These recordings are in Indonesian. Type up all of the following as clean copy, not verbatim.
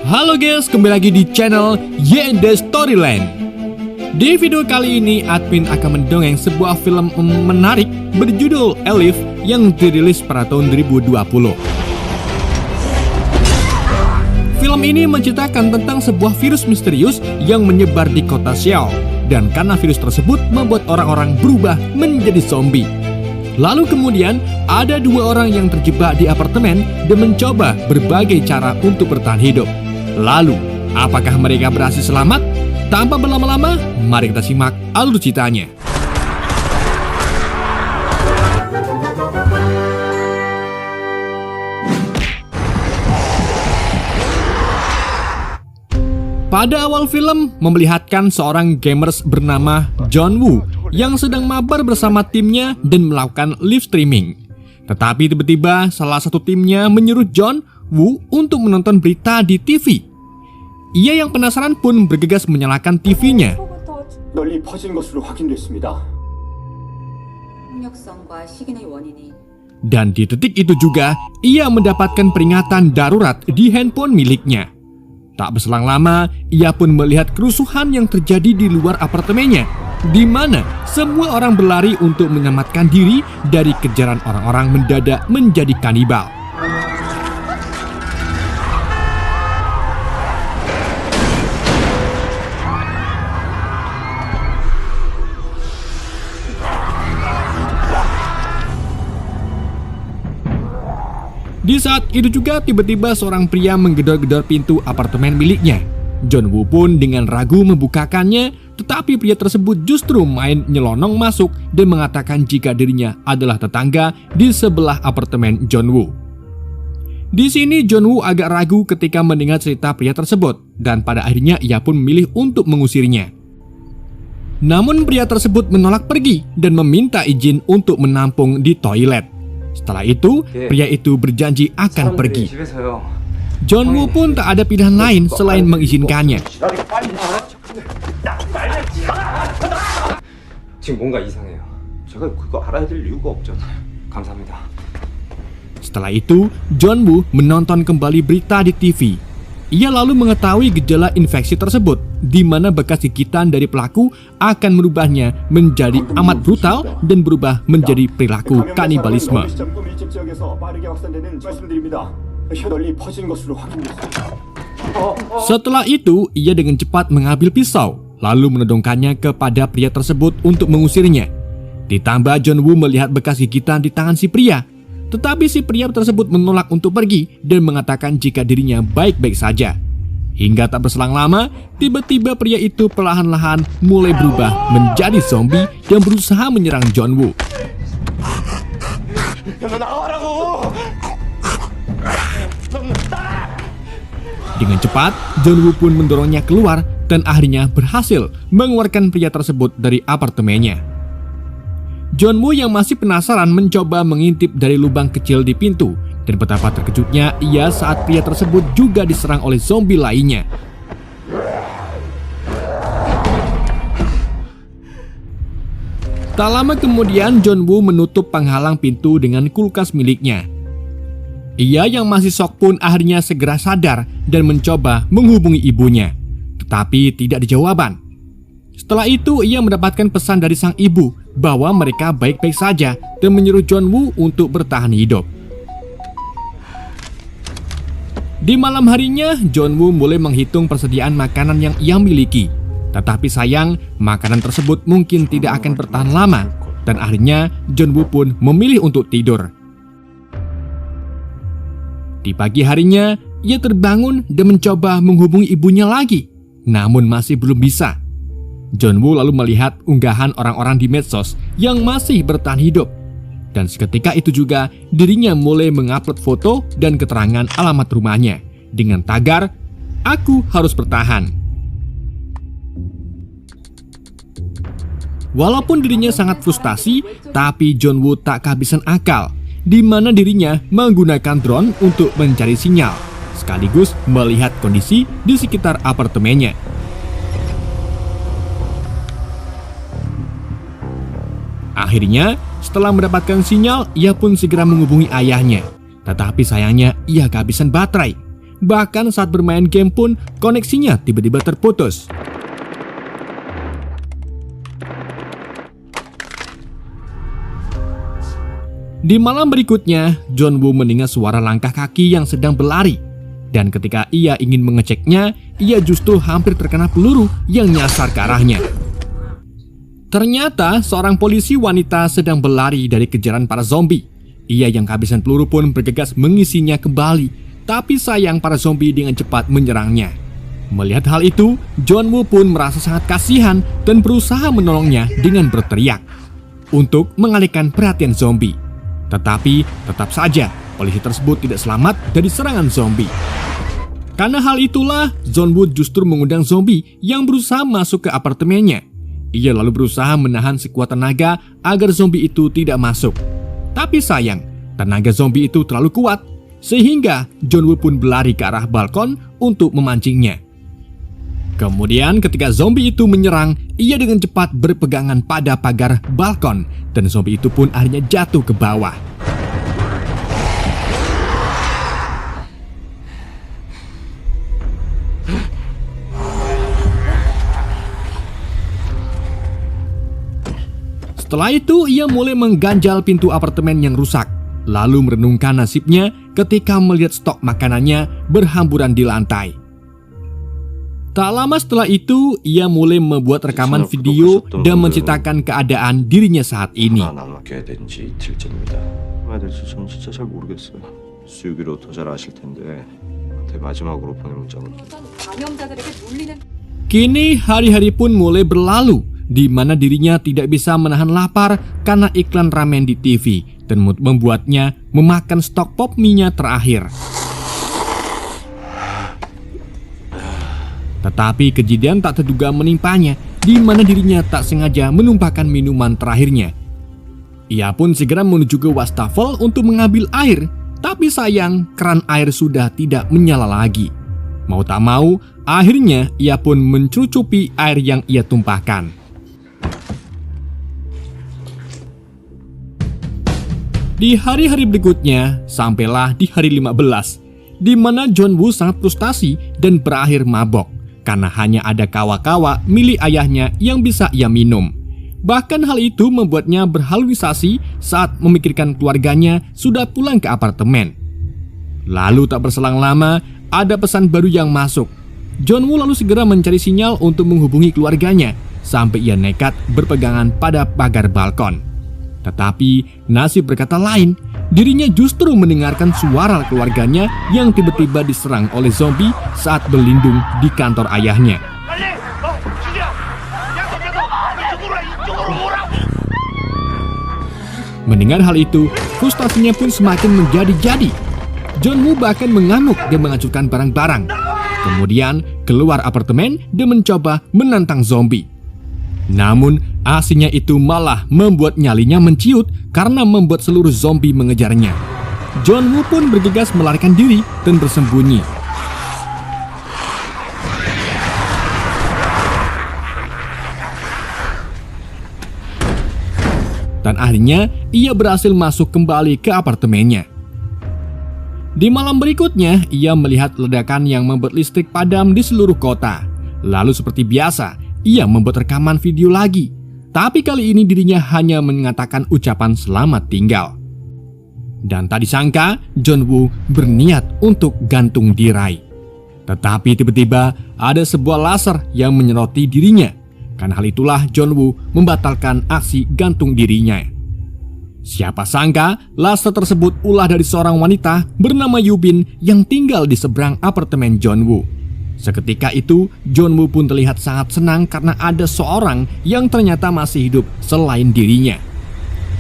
Halo guys, kembali lagi di channel YND Storyland. Di video kali ini, admin akan mendongeng sebuah film menarik berjudul Elif yang dirilis pada tahun 2020. Film ini menceritakan tentang sebuah virus misterius yang menyebar di kota Seoul, dan karena virus tersebut membuat orang-orang berubah menjadi zombie. Lalu kemudian ada dua orang yang terjebak di apartemen dan mencoba berbagai cara untuk bertahan hidup. Lalu, apakah mereka berhasil selamat? Tanpa berlama-lama, mari kita simak alur ceritanya. Pada awal film, memperlihatkan seorang gamers bernama John Woo yang sedang mabar bersama timnya dan melakukan live streaming. Tetapi tiba-tiba salah satu timnya menyuruh John Woo untuk menonton berita di TV. Ia yang penasaran pun bergegas menyalakan TV-nya. Dan di detik itu juga, ia mendapatkan peringatan darurat di handphone miliknya. Tak berselang lama, ia pun melihat kerusuhan yang terjadi di luar apartemennya, di mana semua orang berlari untuk menyelamatkan diri dari kejaran orang-orang mendadak menjadi kanibal. Di saat itu juga tiba-tiba seorang pria menggedor-gedor pintu apartemen miliknya. John Woo pun dengan ragu membukakannya, tetapi pria tersebut justru main nyelonong masuk dan mengatakan jika dirinya adalah tetangga di sebelah apartemen John Woo. Di sini John Woo agak ragu ketika mendengar cerita pria tersebut, dan pada akhirnya ia pun memilih untuk mengusirnya. Namun pria tersebut menolak pergi dan meminta izin untuk menampung di toilet. Setelah itu, pria itu berjanji akan pergi. John Woo pun tak ada pilihan lain selain mengizinkannya. Setelah itu, John Woo menonton kembali berita di TV. Ia lalu mengetahui gejala infeksi tersebut, di mana bekas gigitan dari pelaku akan merubahnya menjadi amat brutal dan berubah menjadi perilaku kanibalisme. Setelah itu, ia dengan cepat mengambil pisau, lalu menodongkannya kepada pria tersebut untuk mengusirnya. Ditambah John Woo melihat bekas gigitan di tangan si pria. Tetapi si pria tersebut menolak untuk pergi dan mengatakan jika dirinya baik-baik saja. Hingga tak berselang lama, tiba-tiba pria itu perlahan-lahan mulai berubah menjadi zombie dan berusaha menyerang John Woo. Dengan cepat, John Woo pun mendorongnya keluar dan akhirnya berhasil mengeluarkan pria tersebut dari apartemennya. John Woo yang masih penasaran mencoba mengintip dari lubang kecil di pintu, dan betapa terkejutnya ia saat pria tersebut juga diserang oleh zombie lainnya. Tak lama kemudian John Woo menutup penghalang pintu dengan kulkas miliknya. Ia yang masih shock pun akhirnya segera sadar dan mencoba menghubungi ibunya, tetapi tidak dijawaban. Setelah itu ia mendapatkan pesan dari sang ibu bahwa mereka baik-baik saja dan menyuruh John Woo untuk bertahan hidup. Di malam harinya, John Woo mulai menghitung persediaan makanan yang ia miliki. Tetapi sayang, makanan tersebut mungkin tidak akan bertahan lama, dan akhirnya John Woo pun memilih untuk tidur. Di pagi harinya, ia terbangun dan mencoba menghubungi ibunya lagi, namun masih belum bisa. John Woo lalu melihat unggahan orang-orang di medsos yang masih bertahan hidup. Dan seketika itu juga dirinya mulai mengupload foto dan keterangan alamat rumahnya dengan tagar, "Aku harus bertahan." Walaupun dirinya sangat frustasi, tapi John Woo tak kehabisan akal, di mana dirinya menggunakan drone untuk mencari sinyal, sekaligus melihat kondisi di sekitar apartemennya. Akhirnya, setelah mendapatkan sinyal, ia pun segera menghubungi ayahnya. Tetapi sayangnya ia kehabisan baterai. Bahkan saat bermain game pun koneksinya tiba-tiba terputus. Di malam berikutnya, John Woo mendengar suara langkah kaki yang sedang berlari. Dan ketika ia ingin mengeceknya, ia justru hampir terkena peluru yang nyasar ke arahnya. Ternyata seorang polisi wanita sedang berlari dari kejaran para zombie. Ia yang kehabisan peluru pun bergegas mengisinya kembali. Tapi sayang para zombie dengan cepat menyerangnya. Melihat hal itu, John Woo pun merasa sangat kasihan dan berusaha menolongnya dengan berteriak untuk mengalihkan perhatian zombie. Tetapi tetap saja polisi tersebut tidak selamat dari serangan zombie. Karena hal itulah, John Woo justru mengundang zombie yang berusaha masuk ke apartemennya. Ia lalu berusaha menahan sekuat tenaga agar zombie itu tidak masuk. Tapi sayang, tenaga zombie itu terlalu kuat, sehingga John Woo pun berlari ke arah balkon untuk memancingnya. Kemudian ketika zombie itu menyerang, ia dengan cepat berpegangan pada pagar balkon dan zombie itu pun akhirnya jatuh ke bawah. Setelah itu ia mulai mengganjal pintu apartemen yang rusak, lalu merenungkan nasibnya ketika melihat stok makanannya berhamburan di lantai. Tak lama setelah itu, ia mulai membuat rekaman video dan menceritakan keadaan dirinya saat ini. Kini hari-hari pun mulai berlalu, di mana dirinya tidak bisa menahan lapar karena iklan ramen di TV dan membuatnya memakan stok pop mie-nya terakhir. Tetapi kejadian tak terduga menimpanya, di mana dirinya tak sengaja menumpahkan minuman terakhirnya. Ia pun segera menuju ke wastafel untuk mengambil air, tapi sayang keran air sudah tidak menyala lagi. Mau tak mau, akhirnya ia pun mencucupi air yang ia tumpahkan. Di hari-hari berikutnya, sampailah di hari 15, di mana John Woo sangat frustasi dan berakhir mabok. Karena hanya ada kawa-kawa milik ayahnya yang bisa ia minum. Bahkan hal itu membuatnya berhalusinasi saat memikirkan keluarganya sudah pulang ke apartemen. Lalu tak berselang lama, ada pesan baru yang masuk. John Woo lalu segera mencari sinyal untuk menghubungi keluarganya, sampai ia nekat berpegangan pada pagar balkon. Tetapi nasib berkata lain, dirinya justru mendengarkan suara keluarganya yang tiba-tiba diserang oleh zombie saat berlindung di kantor ayahnya. Mendengar hal itu, frustasinya pun semakin menjadi-jadi. John Woo bahkan mengamuk dan menghancurkan barang-barang. Kemudian keluar apartemen dan mencoba menantang zombie. Namun aksinya itu malah membuat nyalinya menciut karena membuat seluruh zombie mengejarnya. John Woo pun bergegas melarikan diri dan bersembunyi. Dan akhirnya ia berhasil masuk kembali ke apartemennya. Di malam berikutnya, ia melihat ledakan yang membuat listrik padam di seluruh kota. Lalu seperti biasa, ia membuat rekaman video lagi. Tapi kali ini dirinya hanya mengatakan ucapan selamat tinggal. Dan tak disangka, John Woo berniat untuk gantung diri. Tetapi tiba-tiba ada sebuah laser yang menyeroti dirinya. Karena hal itulah John Woo membatalkan aksi gantung dirinya. Siapa sangka laser tersebut ulah dari seorang wanita bernama Yubin yang tinggal di seberang apartemen John Woo. Seketika itu, John Woo pun terlihat sangat senang karena ada seorang yang ternyata masih hidup selain dirinya.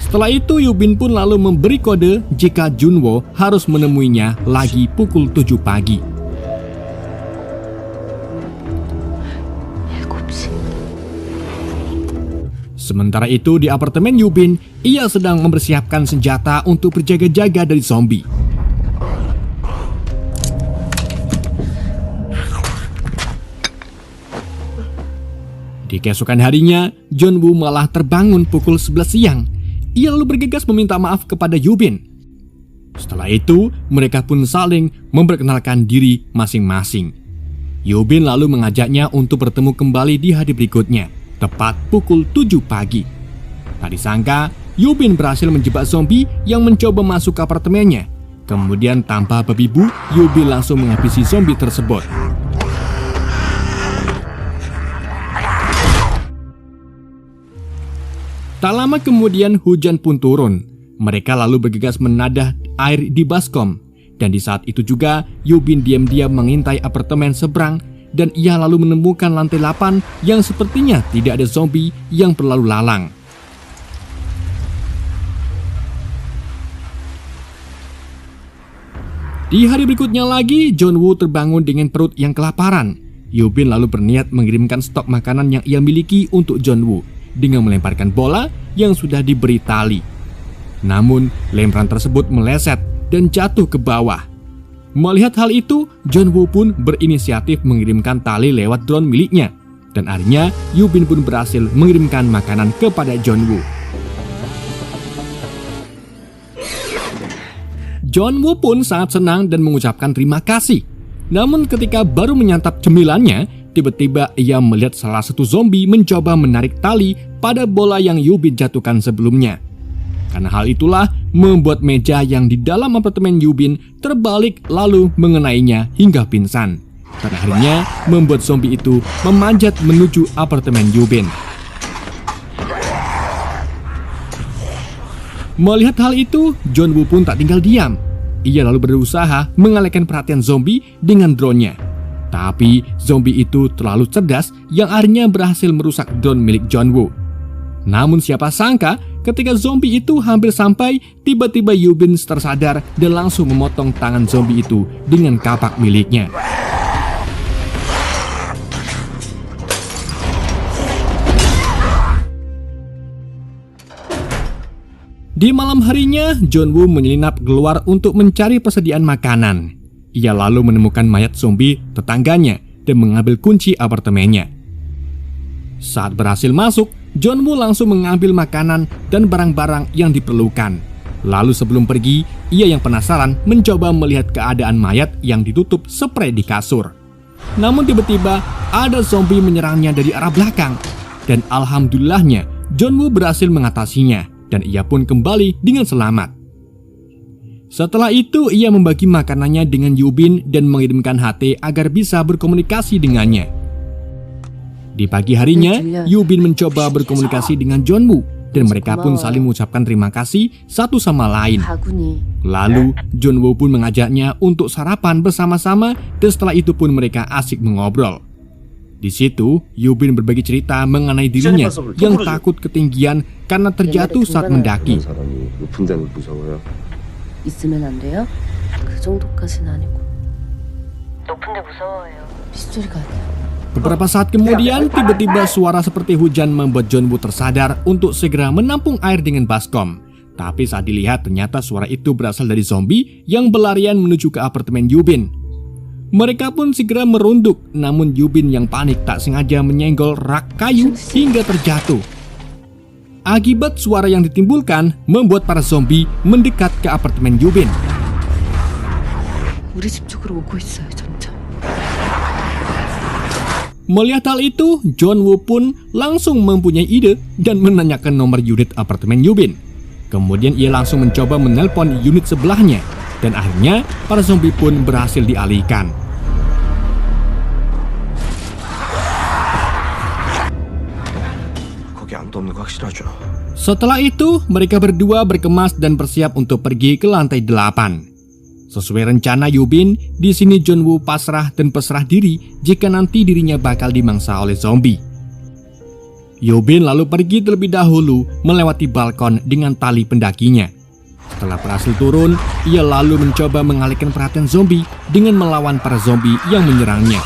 Setelah itu, Yubin pun lalu memberi kode jika Junwo harus menemuinya lagi pukul 7 pagi. Sementara itu di apartemen Yubin, ia sedang mempersiapkan senjata untuk berjaga-jaga dari zombie. Di keesokan harinya, John Woo malah terbangun pukul 11 siang. Ia lalu bergegas meminta maaf kepada Yubin. Setelah itu, mereka pun saling memperkenalkan diri masing-masing. Yubin lalu mengajaknya untuk bertemu kembali di hari berikutnya, tepat pukul 7 pagi. Tak disangka, Yubin berhasil menjebak zombie yang mencoba masuk ke apartemennya. Kemudian tanpa babi bu, Yubin langsung menghabisi zombie tersebut. Tak lama kemudian hujan pun turun. Mereka lalu bergegas menadah air di baskom. Dan di saat itu juga Yubin diam-diam mengintai apartemen seberang. Dan ia lalu menemukan lantai 8 yang sepertinya tidak ada zombie yang berlalu lalang. Di hari berikutnya lagi, John Woo terbangun dengan perut yang kelaparan. Yubin lalu berniat mengirimkan stok makanan yang ia miliki untuk John Woo dengan melemparkan bola yang sudah diberi tali. Namun, lemparan tersebut meleset dan jatuh ke bawah. Melihat hal itu, John Woo pun berinisiatif mengirimkan tali lewat drone miliknya. Dan akhirnya, Yubin pun berhasil mengirimkan makanan kepada John Woo. John Woo pun sangat senang dan mengucapkan terima kasih. Namun ketika baru menyantap cemilannya, tiba-tiba ia melihat salah satu zombie mencoba menarik tali pada bola yang Yubin jatuhkan sebelumnya. Karena hal itulah membuat meja yang di dalam apartemen Yubin terbalik lalu mengenainya hingga pingsan. Dan akhirnya membuat zombie itu memanjat menuju apartemen Yubin. Melihat hal itu, John Woo pun tak tinggal diam. Ia lalu berusaha mengalihkan perhatian zombie dengan drone-nya. Tapi zombie itu terlalu cerdas yang akhirnya berhasil merusak drone milik John Woo. Namun siapa sangka ketika zombie itu hampir sampai, tiba-tiba Yubin tersadar dan langsung memotong tangan zombie itu dengan kapak miliknya. Di malam harinya, John Woo menyelinap keluar untuk mencari persediaan makanan. Ia lalu menemukan mayat zombie tetangganya dan mengambil kunci apartemennya. Saat berhasil masuk, John Woo langsung mengambil makanan dan barang-barang yang diperlukan. Lalu sebelum pergi, ia yang penasaran mencoba melihat keadaan mayat yang ditutup spray di kasur. Namun tiba-tiba ada zombie menyerangnya dari arah belakang. Dan alhamdulillahnya, John Woo berhasil mengatasinya. Dan ia pun kembali dengan selamat. Setelah itu, ia membagi makanannya dengan Yubin dan mengirimkan HT agar bisa berkomunikasi dengannya. Di pagi harinya, Yubin mencoba berkomunikasi dengan John Woo dan mereka pun saling mengucapkan terima kasih satu sama lain. Lalu, John Woo pun mengajaknya untuk sarapan bersama-sama dan setelah itu pun mereka asik mengobrol. Di situ, Yubin berbagi cerita mengenai dirinya yang takut ketinggian karena terjatuh saat mendaki. Beberapa saat kemudian, tiba-tiba suara seperti hujan membuat John Woo tersadar untuk segera menampung air dengan baskom. Tapi saat dilihat, ternyata suara itu berasal dari zombie yang berlarian menuju ke apartemen Yubin. Mereka pun segera merunduk, namun Yubin yang panik tak sengaja menyenggol rak kayu hingga terjatuh. Akibat suara yang ditimbulkan membuat para zombie mendekat ke apartemen Yubin. Melihat hal itu, John Woo pun langsung mempunyai ide dan menanyakan nomor unit apartemen Yubin. Kemudian ia langsung mencoba menelpon unit sebelahnya. Dan akhirnya para zombie pun berhasil dialihkan. Setelah itu, mereka berdua berkemas dan bersiap untuk pergi ke lantai 8. Sesuai rencana Yubin, di sini John Woo pasrah dan berserah diri jika nanti dirinya bakal dimangsa oleh zombie. Yubin lalu pergi terlebih dahulu melewati balkon dengan tali pendakinya. Setelah berhasil turun, ia lalu mencoba mengalihkan perhatian zombie dengan melawan para zombie yang menyerangnya.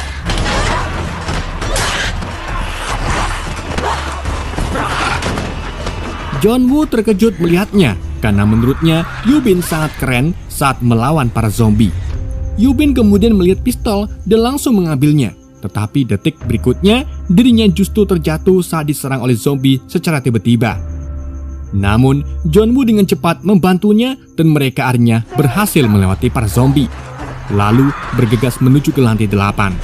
John Woo terkejut melihatnya karena menurutnya Yubin sangat keren saat melawan para zombie. Yubin kemudian melihat pistol dan langsung mengambilnya. Tetapi detik berikutnya, dirinya justru terjatuh saat diserang oleh zombie secara tiba-tiba. Namun, John Woo dengan cepat membantunya dan mereka akhirnya berhasil melewati para zombie. Lalu bergegas menuju ke lantai 8.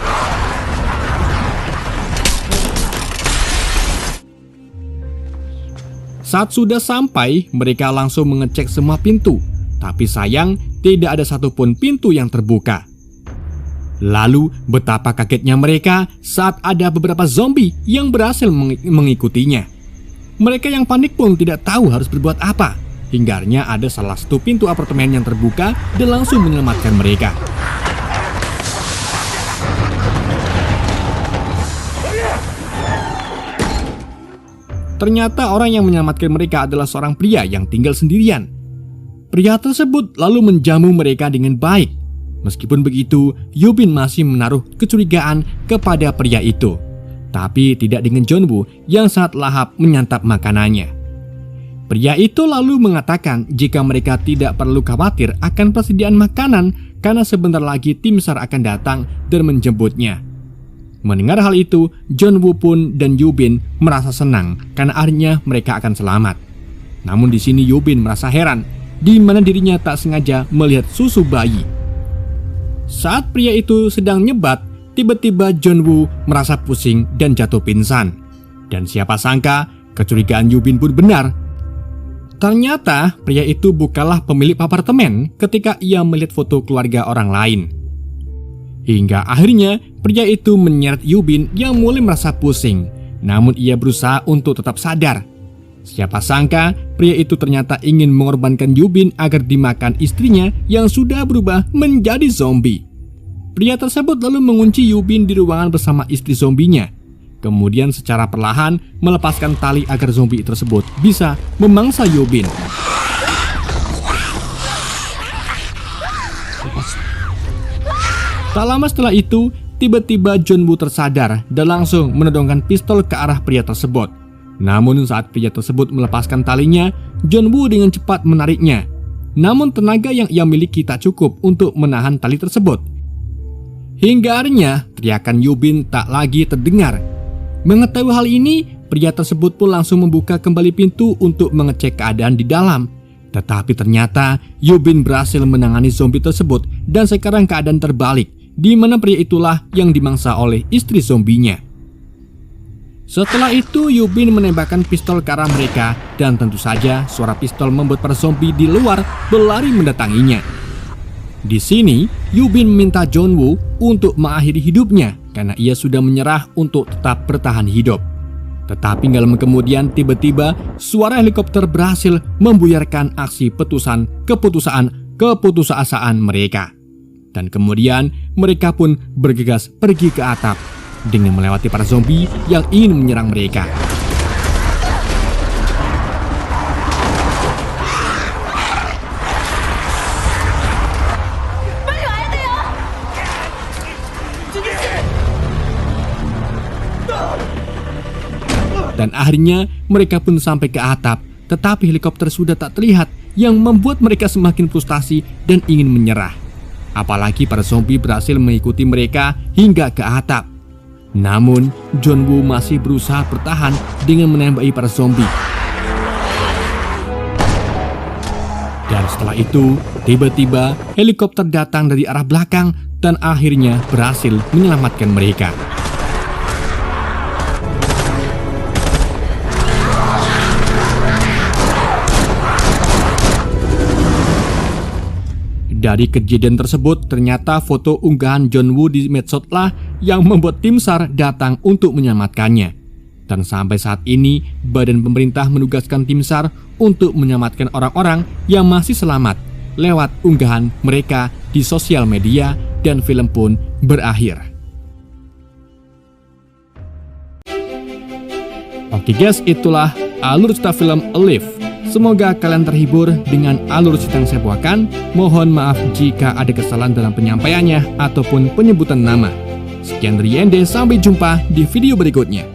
Saat sudah sampai, mereka langsung mengecek semua pintu. Tapi sayang, tidak ada satupun pintu yang terbuka. Lalu, betapa kagetnya mereka saat ada beberapa zombie yang berhasil mengikutinya. Mereka yang panik pun tidak tahu harus berbuat apa. Hingga akhirnya ada salah satu pintu apartemen yang terbuka dan langsung menyelamatkan mereka. Ternyata orang yang menyelamatkan mereka adalah seorang pria yang tinggal sendirian. Pria tersebut lalu menjamu mereka dengan baik. Meskipun begitu, Yubin masih menaruh kecurigaan kepada pria itu. Tapi tidak dengan John Woo yang sangat lahap menyantap makanannya. Pria itu lalu mengatakan jika mereka tidak perlu khawatir akan persediaan makanan karena sebentar lagi tim SAR akan datang dan menjemputnya. Mendengar hal itu, John Woo pun dan Yubin merasa senang karena akhirnya mereka akan selamat. Namun di sini Yubin merasa heran, di mana dirinya tak sengaja melihat susu bayi. Saat pria itu sedang nyebat, tiba-tiba John Woo merasa pusing dan jatuh pingsan. Dan siapa sangka, kecurigaan Yubin pun benar. Ternyata pria itu bukanlah pemilik apartemen ketika ia melihat foto keluarga orang lain. Hingga akhirnya pria itu menyeret Yubin yang mulai merasa pusing. Namun ia berusaha untuk tetap sadar. Siapa sangka pria itu ternyata ingin mengorbankan Yubin agar dimakan istrinya yang sudah berubah menjadi zombie. Pria tersebut lalu mengunci Yubin di ruangan bersama istri zombinya. Kemudian secara perlahan melepaskan tali agar zombie tersebut bisa memangsa Yubin. Tak lama setelah itu, tiba-tiba John Woo tersadar dan langsung menodongkan pistol ke arah pria tersebut. Namun saat pria tersebut melepaskan talinya, John Woo dengan cepat menariknya. Namun tenaga yang ia miliki tak cukup untuk menahan tali tersebut. Hingga akhirnya teriakan Yubin tak lagi terdengar. Mengetahui hal ini, pria tersebut pun langsung membuka kembali pintu untuk mengecek keadaan di dalam. Tetapi ternyata Yubin berhasil menangani zombie tersebut dan sekarang keadaan terbalik, di mana pria itulah yang dimangsa oleh istri zombinya. Setelah itu Yubin menembakkan pistol ke arah mereka dan tentu saja suara pistol membuat para zombie di luar berlari mendatanginya. Di sini Yubin meminta John Woo untuk mengakhiri hidupnya karena ia sudah menyerah untuk tetap bertahan hidup. Tetapi gak lama kemudian tiba-tiba suara helikopter berhasil membuyarkan aksi keputusasaan mereka. Dan kemudian mereka pun bergegas pergi ke atap dengan melewati para zombie yang ingin menyerang mereka. Dan akhirnya mereka pun sampai ke atap, tetapi helikopter sudah tak terlihat yang membuat mereka semakin frustasi dan ingin menyerah. Apalagi para zombie berhasil mengikuti mereka hingga ke atap. Namun John Woo masih berusaha bertahan dengan menembaki para zombie. Dan setelah itu tiba-tiba helikopter datang dari arah belakang dan akhirnya berhasil menyelamatkan mereka. Dari kejadian tersebut, ternyata foto unggahan John Woo di medsos lah yang membuat tim SAR datang untuk menyelamatkannya. Dan sampai saat ini, badan pemerintah menugaskan tim SAR untuk menyelamatkan orang-orang yang masih selamat lewat unggahan mereka di sosial media dan film pun berakhir. Oke guys, itulah alur cerita film Alive. Semoga kalian terhibur dengan alur cerita yang saya bawakan. Mohon maaf jika ada kesalahan dalam penyampaiannya ataupun penyebutan nama. Sekian dari Yende, sampai jumpa di video berikutnya.